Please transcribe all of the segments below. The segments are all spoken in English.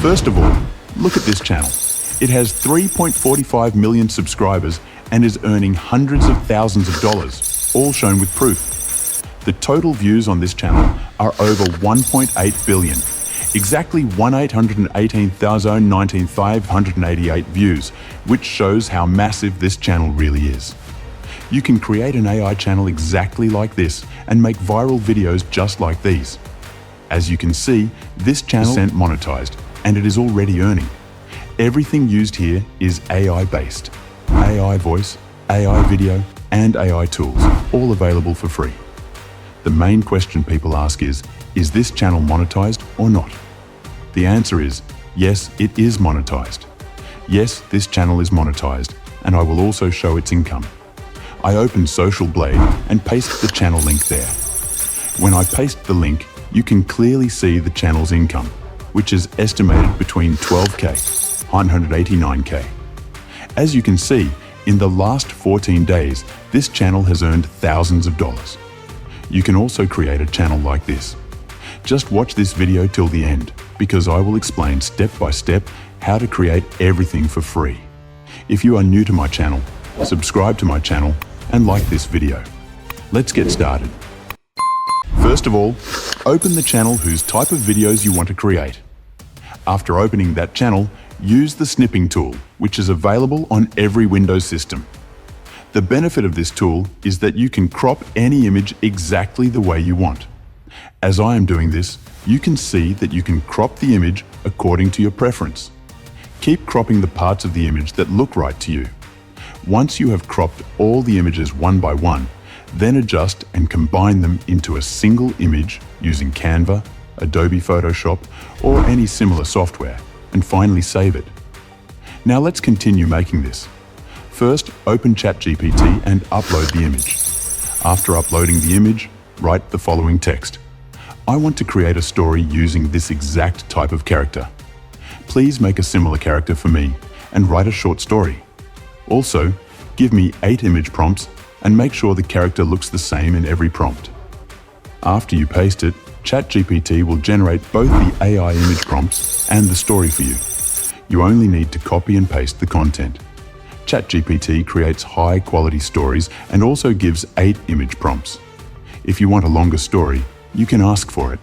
First of all, look at this channel. It has 3.45 million subscribers and is earning hundreds of thousands of dollars, all shown with proof. The total views on this channel are over 1.8 billion. Exactly 1,818,588 views, which shows how massive this channel really is. You can create an AI channel exactly like this and make viral videos just like these. As you can see, this channel is monetized and it is already earning. Everything used here is AI-based. AI voice, AI video, and AI tools, all available for free. The main question people ask is this channel monetized or not? The answer is, yes, it is monetized. Yes, this channel is monetized, and I will also show its income. I open Social Blade and paste the channel link there. When I paste the link, you can clearly see the channel's income, which is estimated between 12K, 189K. As you can see, in the last 14 days, this channel has earned thousands of dollars. You can also create a channel like this. Just watch this video till the end, because I will explain step by step how to create everything for free. If you are new to my channel, subscribe to my channel and like this video. Let's get started. First of all, open the channel whose type of videos you want to create. After opening that channel, use the snipping tool, which is available on every Windows system. The benefit of this tool is that you can crop any image exactly the way you want. As I am doing this, you can see that you can crop the image according to your preference. Keep cropping the parts of the image that look right to you. Once you have cropped all the images one by one, then adjust and combine them into a single image using Canva, Adobe Photoshop, or any similar software, and finally save it. Now let's continue making this. First, open ChatGPT and upload the image. After uploading the image, write the following text. I want to create a story using this exact type of character. Please make a similar character for me and write a short story. Also, give me 8 image prompts and make sure the character looks the same in every prompt. After you paste it, ChatGPT will generate both the AI image prompts and the story for you. You only need to copy and paste the content. ChatGPT creates high-quality stories and also gives 8 image prompts. If you want a longer story, you can ask for it.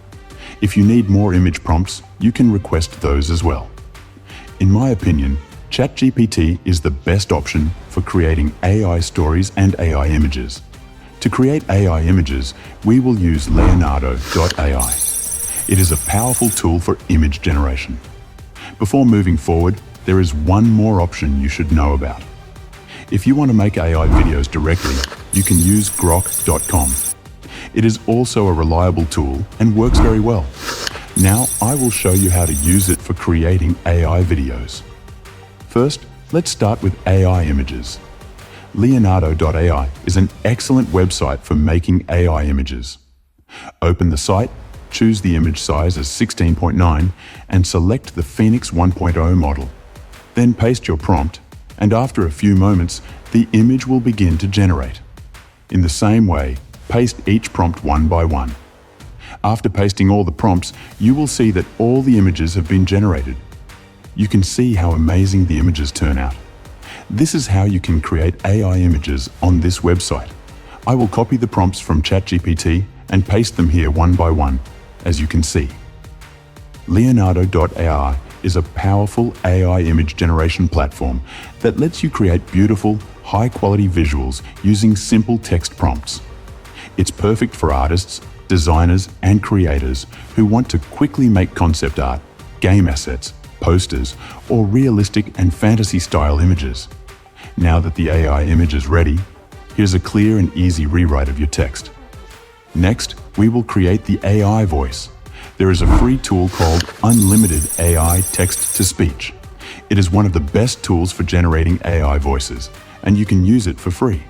If you need more image prompts, you can request those as well. In my opinion, ChatGPT is the best option for creating AI stories and AI images. To create AI images, we will use Leonardo.ai. It is a powerful tool for image generation. Before moving forward, there is one more option you should know about. If you want to make AI videos directly, you can use Grok.com. It is also a reliable tool and works very well. Now I will show you how to use it for creating AI videos. First, let's start with AI images. Leonardo.ai is an excellent website for making AI images. Open the site, choose the image size as 16.9 and select the Phoenix 1.0 model. Then paste your prompt, and after a few moments, the image will begin to generate. In the same way, paste each prompt one by one. After pasting all the prompts, you will see that all the images have been generated. You can see how amazing the images turn out. This is how you can create AI images on this website. I will copy the prompts from ChatGPT and paste them here one by one, as you can see. Leonardo.ai is a powerful AI image generation platform that lets you create beautiful, high-quality visuals using simple text prompts. It's perfect for artists, designers, and creators who want to quickly make concept art, game assets, posters, or realistic and fantasy-style images. Now that the AI image is ready, here's a clear and easy rewrite of your text. Next, we will create the AI voice. There is a free tool called Unlimited AI Text-to-Speech. It is one of the best tools for generating AI voices, and you can use it for free.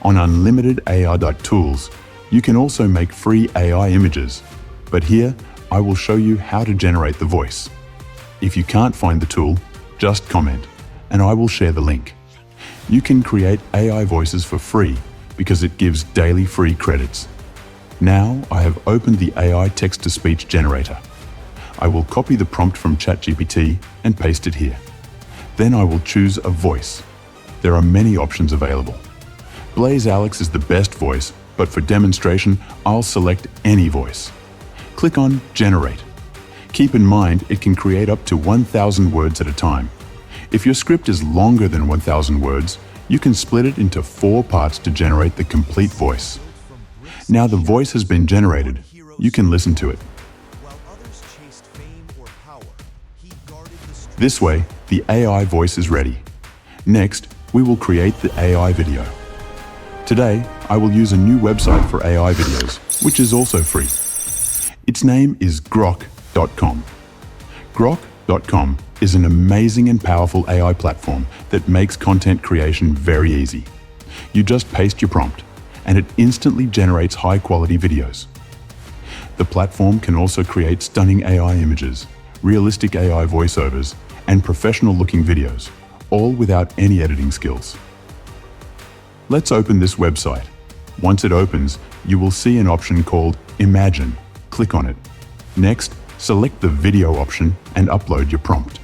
On unlimitedai.tools, you can also make free AI images, but here I will show you how to generate the voice. If you can't find the tool, just comment, and I will share the link. You can create AI voices for free because it gives daily free credits. Now I have opened the AI text-to-speech generator. I will copy the prompt from ChatGPT and paste it here. Then I will choose a voice. There are many options available. Blaze Alex is the best voice, but for demonstration, I'll select any voice. Click on Generate. Keep in mind, it can create up to 1,000 words at a time. If your script is longer than 1,000 words, you can split it into 4 parts to generate the complete voice. Now the voice has been generated. You can listen to it. This way, the AI voice is ready. Next, we will create the AI video. Today, I will use a new website for AI videos, which is also free. Its name is grok.com. Grok.com is an amazing and powerful AI platform that makes content creation very easy. You just paste your prompt, and it instantly generates high-quality videos. The platform can also create stunning AI images, realistic AI voiceovers, and professional-looking videos, all without any editing skills. Let's open this website. Once it opens, you will see an option called Imagine. Click on it. Next, select the video option and upload your prompt.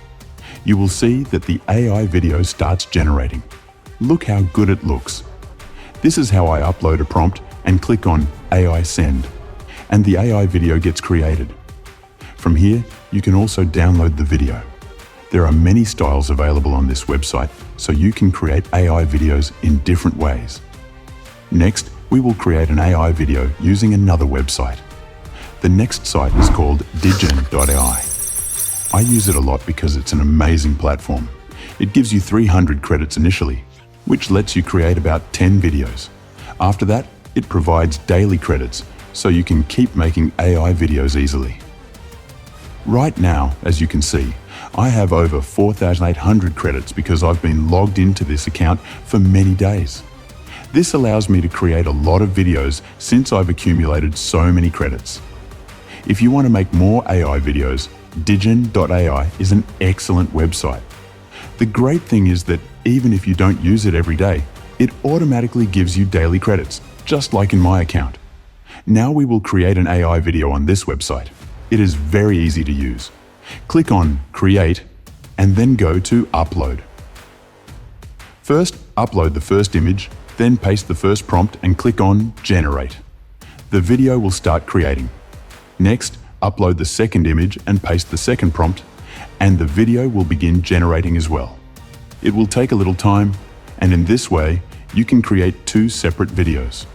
You will see that the AI video starts generating. Look how good it looks. This is how I upload a prompt and click on AI Send, and the AI video gets created. From here, you can also download the video. There are many styles available on this website, so you can create AI videos in different ways. Next, we will create an AI video using another website. The next site is called digen.ai. I use it a lot because it's an amazing platform. It gives you 300 credits initially, which lets you create about 10 videos. After that, it provides daily credits, so you can keep making AI videos easily. Right now, as you can see, I have over 4,800 credits because I've been logged into this account for many days. This allows me to create a lot of videos since I've accumulated so many credits. If you want to make more AI videos, digen.ai is an excellent website. The great thing is that even if you don't use it every day, it automatically gives you daily credits, just like in my account. Now we will create an AI video on this website. It is very easy to use. Click on Create and then go to Upload. First, upload the first image, then paste the first prompt and click on Generate. The video will start creating. Next, upload the second image and paste the second prompt, and the video will begin generating as well. It will take a little time, and in this way, you can create 2 separate videos.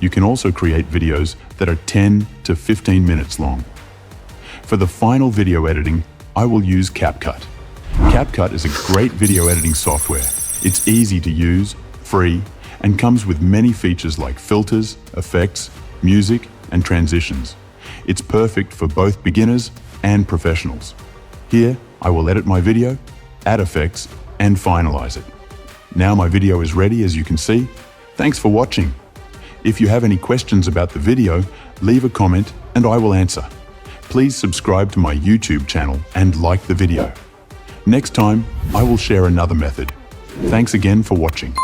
You can also create videos that are 10 to 15 minutes long. For the final video editing, I will use CapCut. CapCut is a great video editing software. It's easy to use, free, and comes with many features like filters, effects, music, and transitions. It's perfect for both beginners and professionals. Here, I will edit my video, add effects, and finalize it. Now my video is ready, as you can see. Thanks for watching. If you have any questions about the video, leave a comment and I will answer. Please subscribe to my YouTube channel and like the video. Next time, I will share another method. Thanks again for watching.